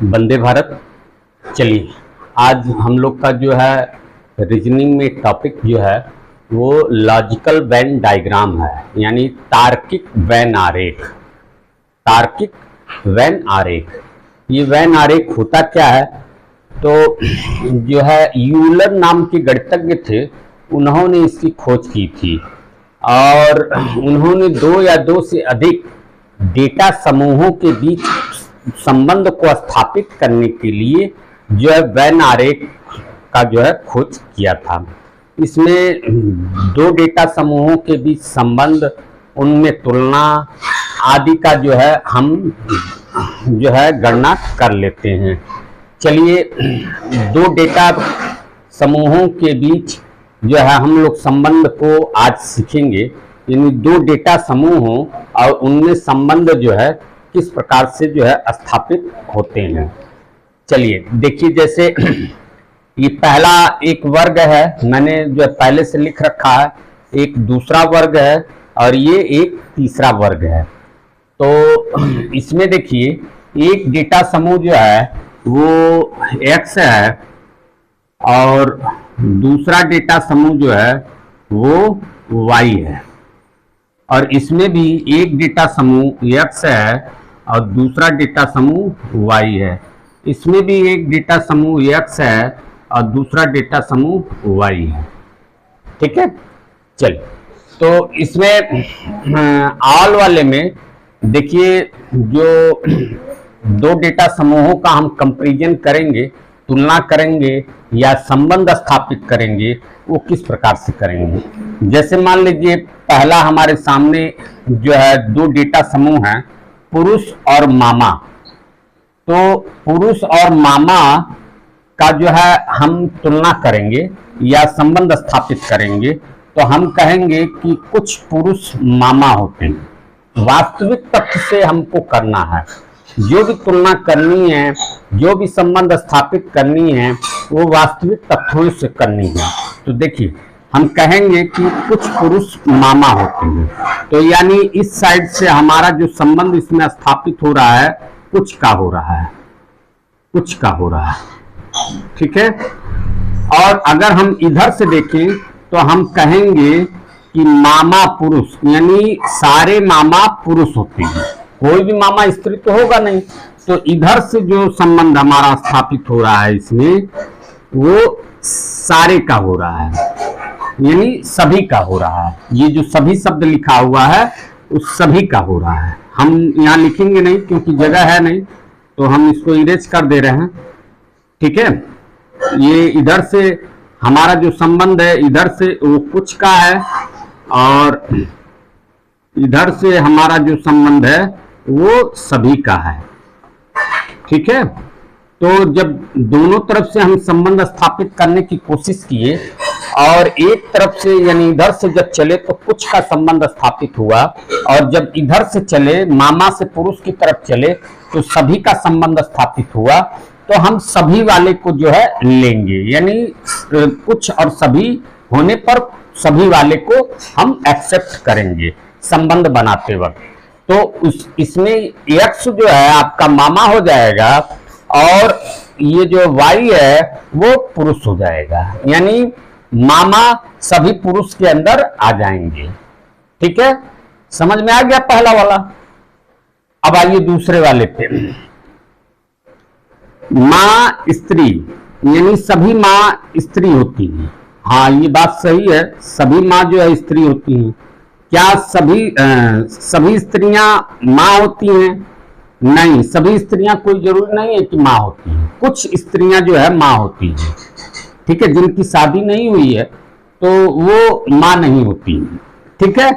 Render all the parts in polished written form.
वंदे भारत। चलिए, आज हम लोग का जो है रीजनिंग में टॉपिक जो है वो लॉजिकल वेन डायग्राम है, यानी तार्किक वेन आरेख। तार्किक वेन आरेख, ये वेन आरेख होता क्या है? तो जो है यूलर नाम के गणितज्ञ थे, उन्होंने इसकी खोज की थी और उन्होंने दो या दो से अधिक डेटा समूहों के बीच संबंध को स्थापित करने के लिए जो है वेन आरेख का जो है खोज किया था। इसमें दो डेटा समूहों के बीच संबंध, उनमें तुलना आदि का जो है हम जो है गणना कर लेते हैं। चलिए, दो डेटा समूहों के बीच जो है हम लोग संबंध को आज सीखेंगे। यानी दो डेटा समूह हों और उनमें संबंध जो है किस प्रकार से जो है स्थापित होते हैं। चलिए देखिए, जैसे ये पहला एक वर्ग है, मैंने जो पहले से लिख रखा है, एक दूसरा वर्ग है और ये एक तीसरा वर्ग है। तो इसमें देखिए, एक डेटा समूह जो है वो x है और दूसरा डेटा समूह जो है वो y है, और इसमें भी एक डेटा समूह x है और दूसरा डेटा समूह y है। इसमें भी एक डेटा समूह x है और दूसरा डेटा समूह y है। ठीक है, चलिए, तो इसमें ऑल वाले में देखिए, जो दो डेटा समूहों का हम कंपैरिजन करेंगे, तुलना करेंगे या संबंध स्थापित करेंगे, वो किस प्रकार से करेंगे। जैसे मान लीजिए, पहला हमारे सामने जो है दो डेटा समूह हैं, पुरुष और मामा। तो पुरुष और मामा का जो है हम तुलना करेंगे या संबंध स्थापित करेंगे, तो हम कहेंगे कि कुछ पुरुष मामा होते हैं। वास्तविक तथ्य से हमको करना है, जो भी तुलना करनी है, जो भी संबंध स्थापित करनी है, वो वास्तविक तथ्यों से करनी है। तो देखिए, हम कहेंगे कि कुछ पुरुष मामा होते हैं, तो यानी इस साइड से हमारा जो संबंध इसमें स्थापित हो रहा है, कुछ का हो रहा है, कुछ का हो रहा है। ठीक है, और अगर हम इधर से देखें तो हम कहेंगे कि मामा पुरुष, यानी सारे मामा पुरुष होते हैं, कोई भी मामा स्त्री तो होगा नहीं। तो इधर से जो संबंध हमारा स्थापित हो रहा है इसमें, वो सारे का हो रहा है, यानी सभी का हो रहा है। ये जो सभी शब्द लिखा हुआ है उस सभी का हो रहा है। हम यहाँ लिखेंगे नहीं क्योंकि जगह है नहीं, तो हम इसको इरेज कर दे रहे हैं। ठीक है, ये इधर से हमारा जो संबंध है, इधर से वो कुछ का है और इधर से हमारा जो संबंध है वो सभी का है। ठीक है, तो जब दोनों तरफ से हम संबंध स्थापित करने की कोशिश किए और एक तरफ से यानी इधर से जब चले तो कुछ का संबंध स्थापित हुआ, और जब इधर से चले मामा से पुरुष की तरफ चले तो सभी का संबंध स्थापित हुआ। तो हम सभी वाले को जो है लेंगे, यानी कुछ और सभी होने पर सभी वाले को हम एक्सेप्ट करेंगे संबंध बनाते वक्त। तो इसमें x जो है आपका मामा हो जाएगा और ये जो y है वो पुरुष हो जाएगा, यानी मामा सभी पुरुष के अंदर आ जाएंगे। ठीक है, समझ में आ गया पहला वाला। अब आइए दूसरे वाले पे। माँ स्त्री, यानी सभी माँ स्त्री होती हैं। हाँ, ये बात सही है, सभी माँ जो है स्त्री होती हैं। क्या सभी स्त्रियां माँ होती हैं? नहीं, सभी स्त्रियां कोई जरूरी नहीं है कि माँ होती हैं। कुछ स्त्रियां जो है माँ होती हैं। ठीक है, जिनकी शादी नहीं हुई है तो वो माँ नहीं होती है। ठीक है,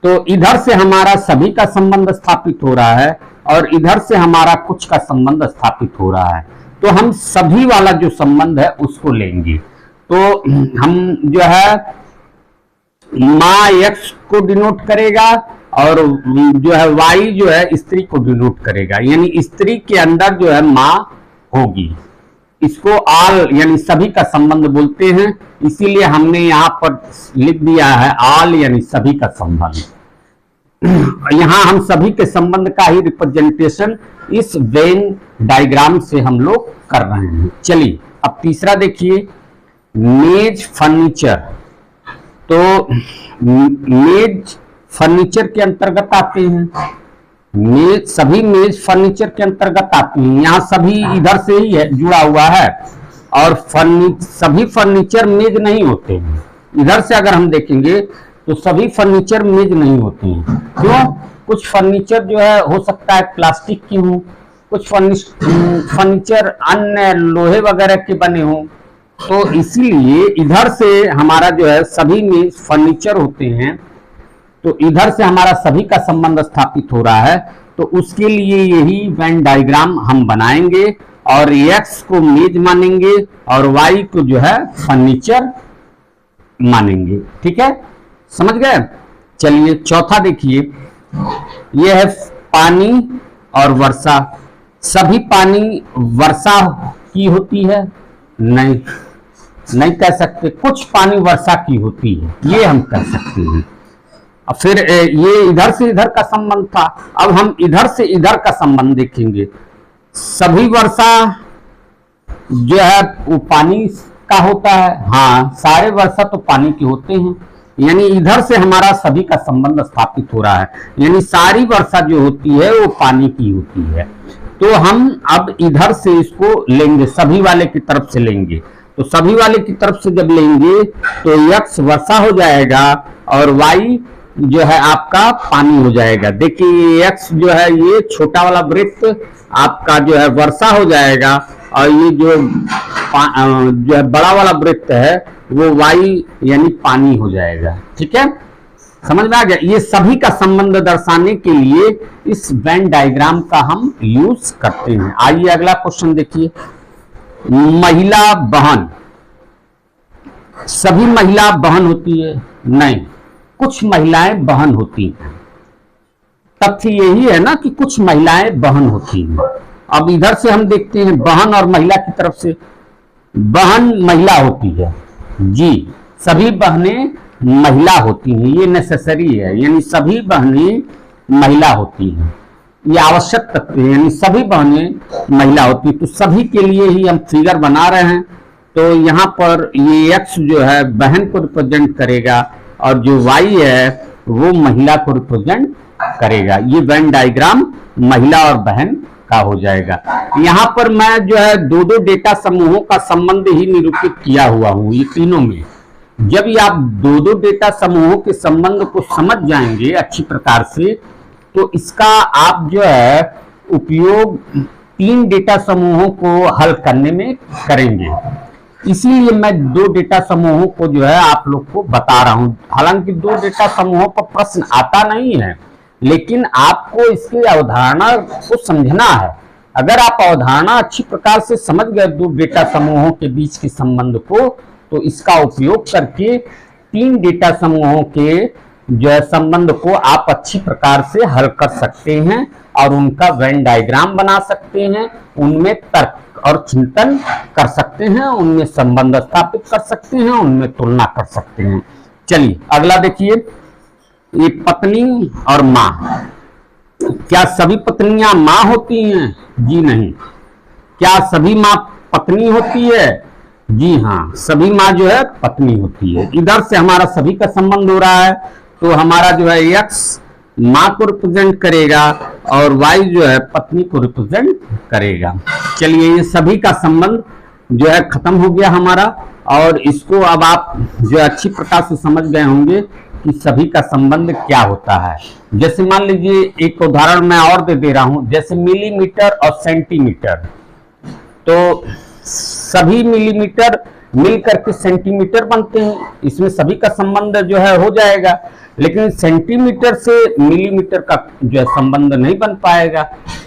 तो इधर से हमारा सभी का संबंध स्थापित हो रहा है और इधर से हमारा कुछ का संबंध स्थापित हो रहा है। तो हम सभी वाला जो संबंध है उसको लेंगे। तो हम जो है माँ x को डिनोट करेगा और जो है y जो है स्त्री को डिनोट करेगा, यानी स्त्री के अंदर जो है माँ होगी। इसको आल यानी सभी का संबंध बोलते हैं, इसीलिए हमने यहाँ पर लिख दिया है आल यानी सभी का संबंध। यहाँ हम सभी के संबंध का ही रिप्रेजेंटेशन इस वेन डायग्राम से हम लोग कर रहे हैं। चलिए अब तीसरा देखिए, मेज फर्नीचर। तो मेज फर्नीचर के अंतर्गत आते हैं, मेज सभी मेज फर्नीचर के अंतर्गत आते हैं। यहाँ सभी इधर से ही है जुड़ा हुआ है, और सभी फर्नीचर मेज नहीं होते हैं। इधर से अगर हम देखेंगे तो सभी फर्नीचर मेज नहीं होते हैं। क्यों? कुछ फर्नीचर जो है हो सकता है प्लास्टिक की हो, कुछ फर्नीचर अन्य लोहे वगैरह के बने हों, तो इसीलिए इधर से हमारा जो है सभी मेज फर्नीचर होते हैं। तो इधर से हमारा सभी का संबंध स्थापित हो रहा है, तो उसके लिए यही वेन डायग्राम हम बनाएंगे, और x को मेज मानेंगे और y को जो है फर्नीचर मानेंगे। ठीक है, समझ गए? चलिए चौथा देखिए, यह है पानी और वर्षा। सभी पानी वर्षा की होती है? नहीं कह सकते। कुछ पानी वर्षा की होती है, ये हम कह सकते हैं। अब फिर ये इधर से इधर का संबंध था, अब हम इधर से इधर का संबंध देखेंगे। सभी वर्षा जो है वो पानी का होता है। हाँ, सारे वर्षा तो पानी के होते हैं, यानी इधर से हमारा सभी का संबंध स्थापित हो रहा है, यानी सारी वर्षा जो होती है वो पानी की होती है। तो हम अब इधर से इसको लेंगे, सभी वाले की तरफ से लेंगे। तो सभी वाले की तरफ से जब लेंगे तो x वर्षा हो जाएगा और y जो है आपका पानी हो जाएगा। देखिए x जो है ये छोटा वाला वृत्त आपका जो है वर्षा हो जाएगा, और ये जो है बड़ा वाला वृत्त है वो y यानी पानी हो जाएगा। ठीक है, समझ में आ गया? ये सभी का संबंध दर्शाने के लिए इस वेन डायग्राम का हम यूज करते हैं। आइए अगला क्वेश्चन देखिए, महिला बहन। सभी महिला बहन होती है? नहीं, कुछ महिलाएं बहन होती हैं। तथ्य यही है ना कि कुछ महिलाएं बहन होती हैं। अब इधर से हम देखते हैं बहन और महिला की तरफ से, बहन महिला होती है जी, सभी बहनें महिला होती हैं, ये नेसेसरी है, यानी सभी बहनें महिला होती हैं, ये आवश्यक तथ्य है, यानी सभी बहनें महिला होती हैं। तो सभी के लिए ही हम फिगर बना रहे हैं। तो यहाँ पर ये x जो है बहन को रिप्रेजेंट करेगा और जो y है वो महिला को रिप्रेजेंट करेगा। ये वेन डायग्राम महिला और बहन का हो जाएगा। यहाँ पर मैं जो है दो दो डेटा समूहों का संबंध ही निरूपित किया हुआ हूँ ये तीनों में। जब ये आप दो दो डेटा समूहों के संबंध को समझ जाएंगे अच्छी प्रकार से, तो इसका आप जो है उपयोग तीन डेटा समूहों को हल करने में करेंगे। इसीलिए मैं दो डेटा समूहों को जो है आप लोग को बता रहा हूं। हालांकि दो डेटा समूहों पर प्रश्न आता नहीं है, लेकिन आपको इसकी अवधारणा को समझना है। अगर आप अवधारणा अच्छी प्रकार से समझ गए दो डेटा समूहों के बीच के संबंध को, तो इसका उपयोग करके तीन डेटा समूहों के जो है संबंध को आप अच्छी प्रकार से हल कर सकते हैं और उनका वेन डायग्राम बना सकते हैं, उनमें तर्क और चिंतन कर सकते हैं, उनमें संबंध स्थापित कर सकते हैं, उनमें तुलना कर सकते हैं। चलिए अगला देखिए, ये पत्नी और माँ। क्या सभी पत्नियां माँ होती हैं? जी नहीं। क्या सभी माँ पत्नी होती है? जी हाँ, सभी माँ जो है पत्नी होती है। इधर से हमारा सभी का संबंध हो रहा है, तो हमारा जो है x माँ को रिप्रेजेंट करेगा और y जो है पत्नी को रिप्रेजेंट करेगा। चलिए ये सभी का संबंध जो है खत्म हो गया हमारा, और इसको अब आप जो अच्छी प्रकार से समझ गए होंगे कि सभी का संबंध क्या होता है। जैसे मान लीजिए एक उदाहरण मैं और दे रहा हूं, जैसे मिलीमीटर और सेंटीमीटर। तो सभी मिलीमीटर मिलकर के सेंटीमीटर बनते हैं, इसमें सभी का संबंध जो है हो जाएगा। लेकिन सेंटीमीटर से मिलीमीटर का जो है संबंध नहीं बन पाएगा,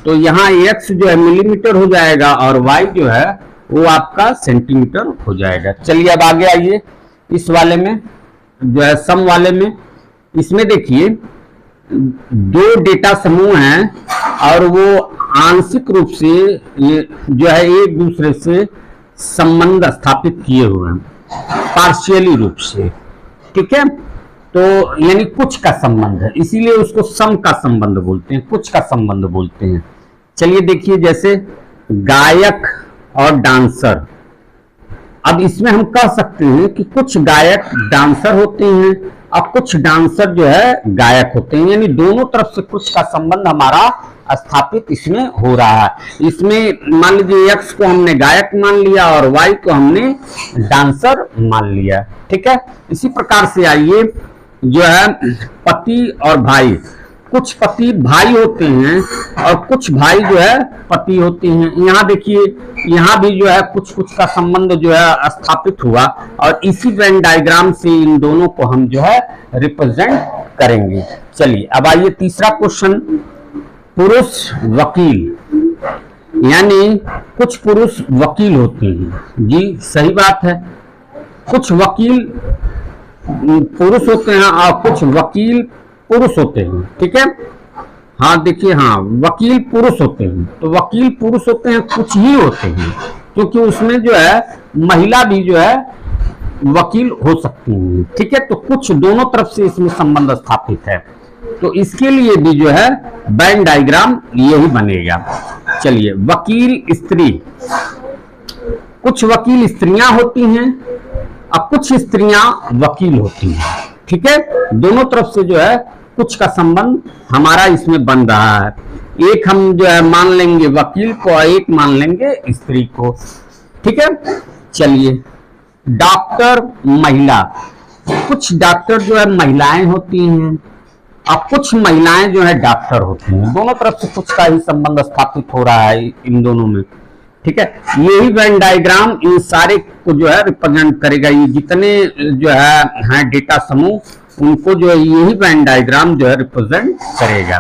तो यहाँ x जो है मिलीमीटर हो जाएगा और y जो है वो आपका सेंटीमीटर हो जाएगा। चलिए अब आगे आइए, इस वाले में जो है सम वाले में, इसमें देखिए दो डेटा समूह हैं और वो आंशिक रूप से ये जो है एक दूसरे से संबंध स्थापित किए हुए हैं, पार्शियली रूप से। ठीक है, तो यानी कुछ का संबंध है, इसीलिए उसको सम का संबंध बोलते हैं, कुछ का संबंध बोलते हैं। चलिए देखिए, जैसे गायक और डांसर। अब इसमें हम कह सकते हैं कि कुछ गायक डांसर होते हैं और कुछ डांसर जो है गायक होते हैं, यानी दोनों तरफ से कुछ का संबंध हमारा स्थापित इसमें हो रहा है। इसमें मान लीजिए एक्स को हमने गायक मान लिया और वाई को हमने डांसर मान लिया, ठीक है। इसी प्रकार से आइए, जो है पति और भाई, कुछ पति भाई होते हैं और कुछ भाई जो है पति होते हैं। यहाँ देखिए, यहाँ भी जो है कुछ कुछ का संबंध जो है स्थापित हुआ और इसी वेन डायग्राम से इन दोनों को हम जो है रिप्रेजेंट करेंगे। चलिए अब आइए तीसरा क्वेश्चन, पुरुष वकील, यानी कुछ पुरुष वकील होते हैं। जी सही बात है, कुछ वकील पुरुष होते हैं और कुछ वकील पुरुष होते हैं, ठीक है। हाँ देखिए, हाँ वकील पुरुष होते हैं, तो वकील पुरुष होते हैं, कुछ ही होते हैं, क्योंकि उसमें जो है महिला भी जो है वकील हो सकती है, ठीक है। तो कुछ दोनों तरफ से इसमें संबंध स्थापित है, तो इसके लिए भी जो है वेन डायग्राम यही बनेगा। चलिए, वकील स्त्री, कुछ वकील स्त्रियां होती हैं और कुछ स्त्रियां वकील होती हैं, ठीक है। दोनों तरफ से जो है कुछ का संबंध हमारा इसमें बन रहा है। एक हम जो है मान लेंगे वकील को और एक मान लेंगे स्त्री को, ठीक है। चलिए, डॉक्टर महिला, कुछ डॉक्टर जो है महिलाएं होती हैं और कुछ महिलाएं जो है डॉक्टर होती हैं। दोनों तरफ से कुछ का ही संबंध स्थापित हो रहा है इन दोनों में, ठीक है। यही वेन डायग्राम इन सारे को जो है रिप्रेजेंट करेगा। ये जितने जो है डेटा समूह, उनको जो है यही वेन डायग्राम जो है रिप्रेजेंट करेगा,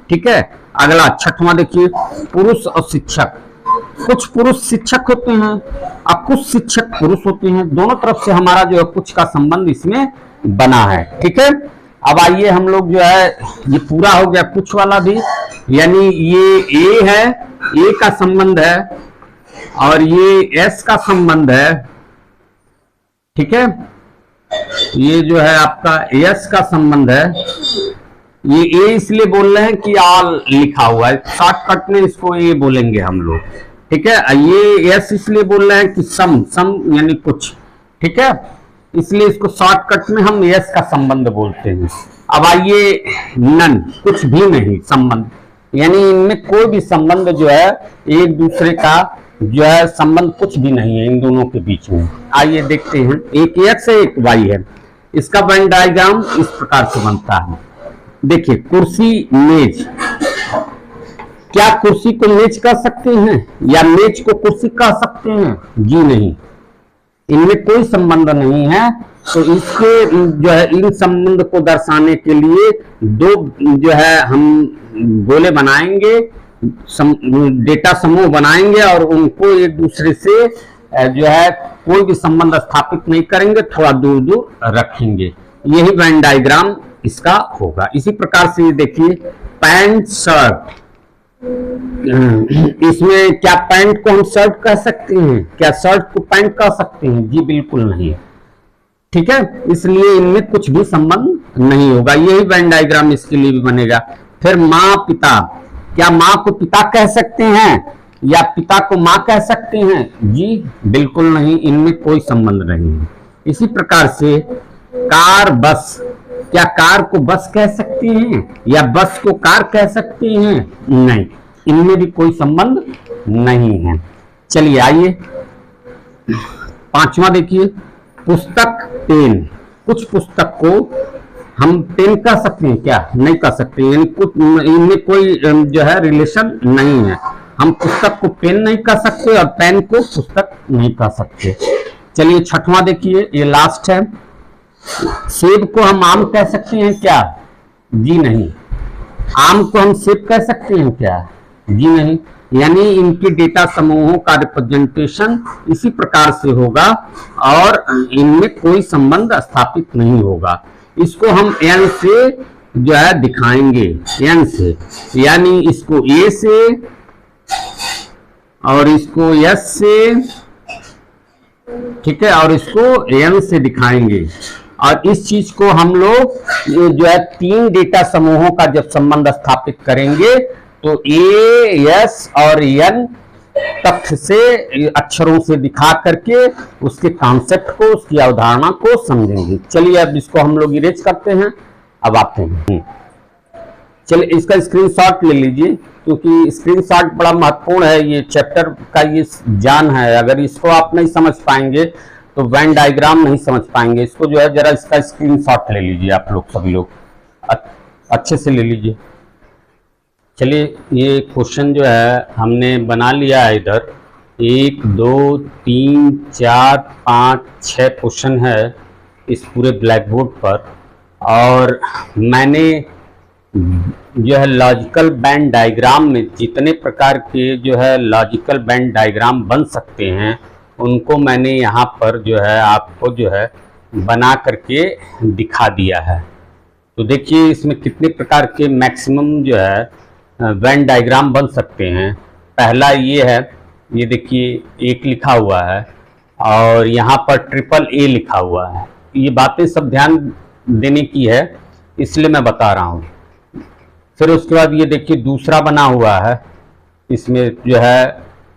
ठीक है। अगला छठवां देखिए, पुरुष और शिक्षक, कुछ पुरुष शिक्षक होते हैं और कुछ शिक्षक पुरुष होते हैं। दोनों तरफ से हमारा जो है कुछ का संबंध इसमें बना है, ठीक है। अब आइए हम लोग जो है, ये पूरा हो गया कुछ वाला भी, यानी ये ए है, ए का संबंध है और ये एस का संबंध है, ठीक है। ये जो है आपका एस का संबंध है। ये ए इसलिए बोल रहे हैं कि आल लिखा हुआ है, शॉर्टकट में इसको ए बोलेंगे हम लोग, ठीक है। ये एस इसलिए बोल रहे हैं कि सम, सम यानी कुछ, ठीक है, इसलिए इसको शॉर्टकट में हम एस का संबंध बोलते हैं। अब आइए नन, कुछ भी नहीं संबंध, यानी इनमें कोई भी संबंध जो है एक दूसरे का जो है संबंध कुछ भी नहीं है इन दोनों के बीच में। आइए देखते हैं, एक एक्स है एक वाई है, इसका वेन डायग्राम इस प्रकार से बनता है। देखिए, कुर्सी मेज, क्या कुर्सी को मेज कह सकते हैं या मेज को कुर्सी कह सकते हैं? जी नहीं, इनमें कोई संबंध नहीं है। तो इसके जो है इन संबंध को दर्शाने के लिए दो जो है हम गोले बनाएंगे, डेटा समूह बनाएंगे और उनको एक दूसरे से जो है कोई भी संबंध स्थापित नहीं करेंगे, थोड़ा दूर दूर रखेंगे। यही वेन डायग्राम इसका होगा। इसी प्रकार से देखिए, पैंट शर्ट, इसमें क्या पैंट को हम शर्ट कह सकते हैं? क्या शर्ट को पैंट कह सकते हैं? जी बिल्कुल नहीं, ठीक है। इसलिए इनमें कुछ भी संबंध नहीं होगा। यही वेन डायग्राम इसके लिए भी बनेगा। फिर माँ पिता, क्या माँ को पिता कह सकते हैं या पिता को माँ कह सकते हैं? जी बिल्कुल नहीं, इनमें कोई संबंध नहीं है। इसी प्रकार से कार बस, क्या कार को बस कह सकते हैं या बस को कार कह सकते हैं? नहीं, इनमें भी कोई संबंध नहीं है। चलिए आइए पांचवा देखिए, पुस्तक पेन, कुछ पुस्तक को हम पेन कह सकते हैं क्या? नहीं कह सकते, यानी कुछ इनमें कोई जो है रिलेशन नहीं है। हम पुस्तक को पेन नहीं कह सकते और पेन को पुस्तक नहीं कह सकते। चलिए छठवां देखिए, ये लास्ट है, सेब को हम आम कह सकते हैं क्या? जी नहीं। आम को हम सेब कह सकते हैं क्या? जी नहीं। यानी इनके डेटा समूहों का रिप्रेजेंटेशन इसी प्रकार से होगा और इनमें कोई संबंध स्थापित नहीं होगा। इसको हम एन से जो है दिखाएंगे, एन से, यानी इसको ए से और इसको एस से, ठीक है, और इसको एन से दिखाएंगे। और इस चीज को हम लोग जो है तीन डेटा समूहों का जब संबंध स्थापित करेंगे तो ए, एस और एन तथ्य से अक्षरों से दिखा करके उसके कॉन्सेप्ट को, उसकी अवधारणा को समझेंगे। चलिए अब इसको हम लोग इरेज करते हैं। अब आते हैं, चलिए इसका स्क्रीनशॉट ले लीजिए, क्योंकि स्क्रीनशॉट बड़ा महत्वपूर्ण है। ये चैप्टर का ये जान है, अगर इसको आप नहीं समझ पाएंगे तो वेन डायग्राम नहीं समझ पाएंगे। इसको जो है जरा इसका स्क्रीनशॉट ले लीजिए, आप लोग सभी लोग अच्छे से ले लीजिए। चलिए ये क्वेश्चन जो है हमने बना लिया है इधर। 1 2 3 4 5 6 क्वेश्चन है इस पूरे ब्लैक बोर्ड पर, और मैंने जो है लॉजिकल बैंड डायग्राम में जितने प्रकार के जो है लॉजिकल बैंड डायग्राम बन सकते हैं उनको मैंने यहाँ पर जो है आपको जो है बना करके दिखा दिया है। तो देखिए इसमें कितने प्रकार के मैक्सिमम जो है वेन डायग्राम बन सकते हैं। पहला ये है, ये देखिए 1 लिखा हुआ है और यहाँ पर ट्रिपल ए लिखा हुआ है। ये बातें सब ध्यान देने की है, इसलिए मैं बता रहा हूँ। फिर उसके बाद ये देखिए दूसरा बना हुआ है, इसमें जो है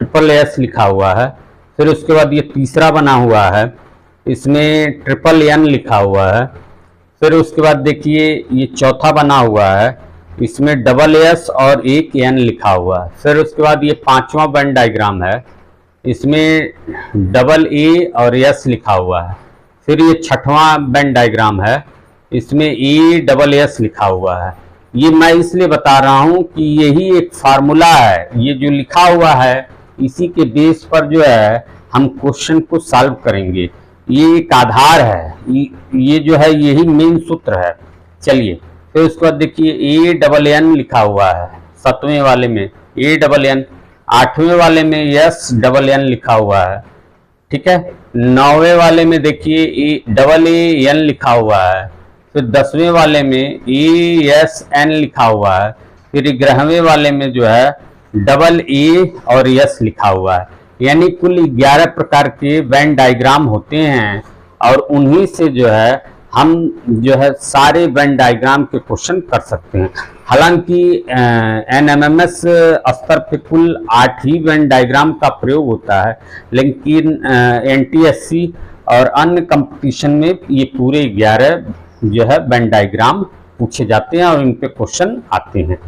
ट्रिपल एस लिखा हुआ है। फिर उसके बाद ये तीसरा बना हुआ है, इसमें ट्रिपल एन लिखा हुआ है। फिर उसके बाद देखिए ये चौथा बना हुआ है, इसमें डबल एस और एक एन लिखा हुआ है। फिर उसके बाद ये 5वां वेन डायग्राम है, इसमें डबल ए और एस लिखा हुआ है। फिर ये 6वां वेन डायग्राम है, इसमें ए डबल एस लिखा हुआ है। ये मैं इसलिए बता रहा हूँ कि यही एक फार्मूला है, ये जो लिखा हुआ है इसी के बेस पर जो है हम क्वेश्चन को सॉल्व करेंगे। ये एक आधार है, ये जो है यही मेन सूत्र है। चलिए फिर उसके बाद देखिए ए डबल एन लिखा हुआ है 7वें वाले में, ए डबल एन। 8वें वाले में एस डबल एन लिखा हुआ है, ठीक है। 9वें वाले में देखिए ए डबल ए एन लिखा हुआ है। फिर 10वें वाले में ए एस एन लिखा हुआ है। फिर 11वें वाले में जो है डबल ए और एस लिखा हुआ है। यानी कुल 11 प्रकार के वेन डायग्राम होते हैं, और उन्हीं से जो है हम जो है सारे वेन डायग्राम के क्वेश्चन कर सकते हैं। हालांकि एनएमएमएस स्तर पे कुल 8 ही वेन डायग्राम का प्रयोग होता है, लेकिन एनटीएससी और अन्य कंपटीशन में ये पूरे 11 जो है वेन डायग्राम पूछे जाते हैं और इन पे क्वेश्चन आते हैं।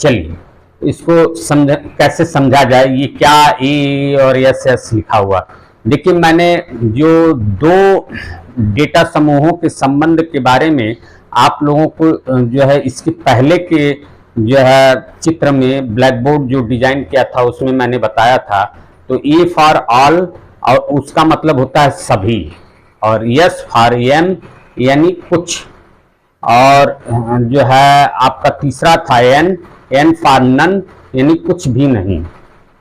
चलिए इसको कैसे समझा जाए, ये क्या ए और एस लिखा हुआ। देखिए मैंने जो 2 डेटा समूहों के संबंध के बारे में आप लोगों को जो है इसके पहले के जो है चित्र में ब्लैक बोर्ड जो डिजाइन किया था उसमें मैंने बताया था। तो ए फॉर ऑल और उसका मतलब होता है सभी, और एस फॉर एन यानी कुछ, और जो है आपका तीसरा था एन फॉर नन यानी कुछ भी नहीं।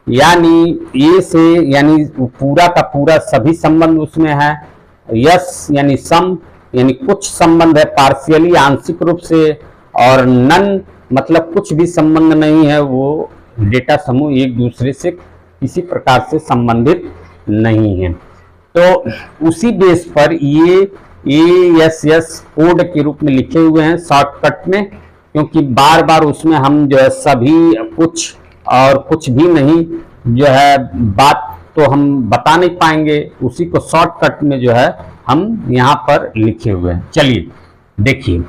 यानी ए से यानी पूरा का पूरा सभी संबंध उसमें है, यस यानी सम यानी कुछ संबंध है पार्शियली आंशिक रूप से, और नन मतलब कुछ भी संबंध नहीं है, वो डेटा समूह एक दूसरे से किसी प्रकार से संबंधित नहीं है। तो उसी बेस पर ये एएसएस कोड के रूप में लिखे हुए हैं शॉर्टकट में, क्योंकि बार बार उसमें हम जो है सभी कुछ और कुछ भी नहीं जो है बात तो हम बता नहीं पाएंगे, उसी को शॉर्टकट में जो है हम यहाँ पर लिखे हुए हैं। चलिए देखिए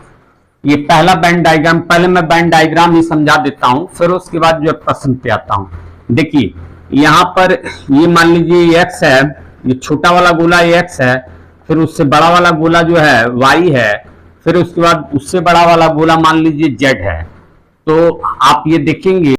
ये पहला बैंड डायग्राम, पहले मैं बैंड डायग्राम ही समझा देता हूँ, फिर उसके बाद जो प्रश्न पे आता हूँ। देखिए यहाँ पर ये मान लीजिए एक्स है, ये छोटा वाला गोला एक्स है, फिर उससे बड़ा वाला गोला जो है वाई है, फिर उसके बाद उससे बड़ा वाला गोला मान लीजिए जेड है। तो आप ये देखेंगे